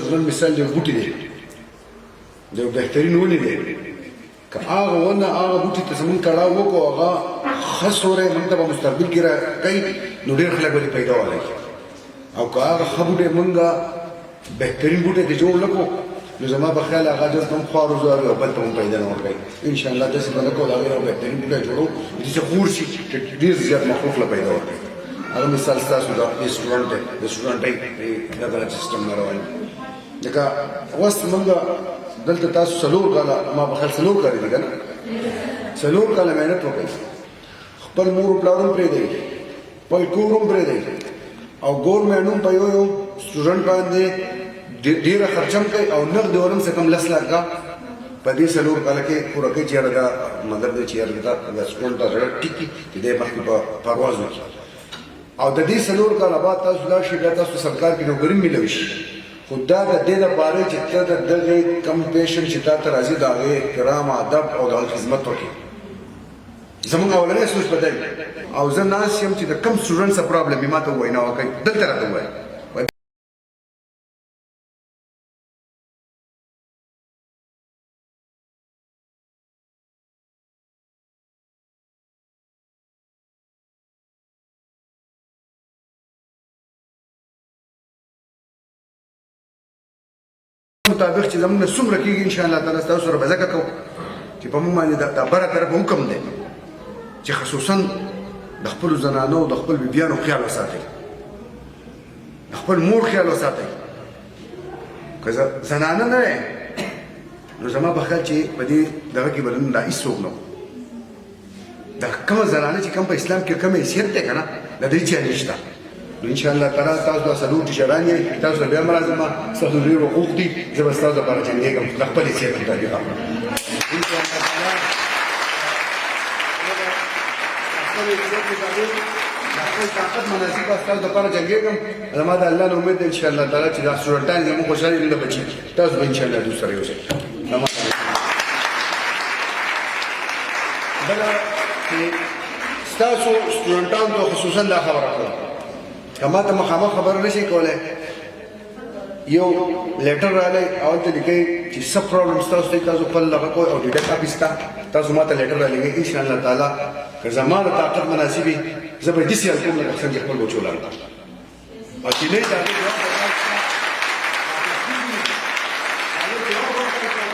سټوډنټ مثال دی بوټي دی د یو بهترین ونې دی که هغه ونه هغه بوټي ته زمونږ تړاو وکړو هغه ښه سوری موږ ته به مستقبل کې راکوي نو ډېر خلک به دې پیدا والی او که هغه ښه بوټی موږ بهترین بوټی ته جوړ نه کړو نو زما په خیال هغه دلته هم خوار وزارو او بل ته هم پیدا نه ورکوي انشاءالله داسې به نه کوو د هغې یو بهترین بوټی جوړو چې خور شي چې ډېر زیات مخلوق له پیدا ورکوي هغه مثال ستاسو د سټوډنټ دی د سټوډنټۍ دغه سیسټم نه روان ځکه اوس موږ دلته تاسو 4 کاله ما په خیال 4 کاله دي که نه 4 کاله محنت وکړئ خپل مور و پلار هم پرېږدئ خپل کور هم پرېږدئ او ګورمنټ هم په یو یو سټوډنټ باندې ډېره خرچه هم کوي او نغد ورم څه کم 10 لکه په دې 4 کاله کې پوره کوي چې یاره دا مدر دی چې یاره دا سټوډنټ ته زړه ټیک کړي چې دی مخکې په پرواز وکړي او د دې 4 کاله بعد تاسو لاړ شئ بیا تاسو سرکار کې نوکري میلوي شي خو دا د دې لپاره چې ته د دغې کم پیشنټ چې تا ته راځي د هغې احترام ادب او د هغه خدمت وکړي زمونږ اولنی سوچ بدل او زه ناست یم چې د کم سټوډنټ څه پرابلم وي ما ته ووایي نه وکړئ دلته راته ووایي مطابق چې زمونږ نه څومره کېږي انشاءالله تعالی ستاسو سره به ځکه کوو چې په موږ باندې د بره طرفه حکم دی چې خصوصا د خپلو زنانو د خپل بیبیانو خیال وساتئ د خپل مور خیال وساتئ که زنانه نه دی نو زما په خیال چې په دې دغه کې به نن دا هېڅوک نه و دا کومه زنانه چې کوم په اسلام کې کوم حیثیت دی که نه د دې چا نشته نو انشاءالله تعالی تاسو دا 4 ټیچران یې تاسو بیا هم راځم ستاسو ډېر حقوق دي زه به ستاسو لپاره جنګېږم د خپل حیثیت مطابق خپل طاقت مناسب به ستاسو لپاره جنګېږم زما د الله نه امید دی انشاءالله تعالی چې دا سټوډنټان زموږ خوشحالي زموږ بچي تاسو به انشاءالله دوی سره یوځای بله چې ستاسو سټوډنټانو ته خصوصا دا خبره کړم که ما ته مخامخ خبره نه شئ کولی یو لیټر راغلی هلته لیکئ چې څه پرابلم ستاسو دی تاسو خپل دغه کوئ او ډیټا کاپي شته تاسو ما ته لیټر رالیږئ انشاءالله تعالی که زما د طاقت مناسب وي زه به داسې حل کوم لکه څنګه خپل بچو لاړم او چې نه یې د هغې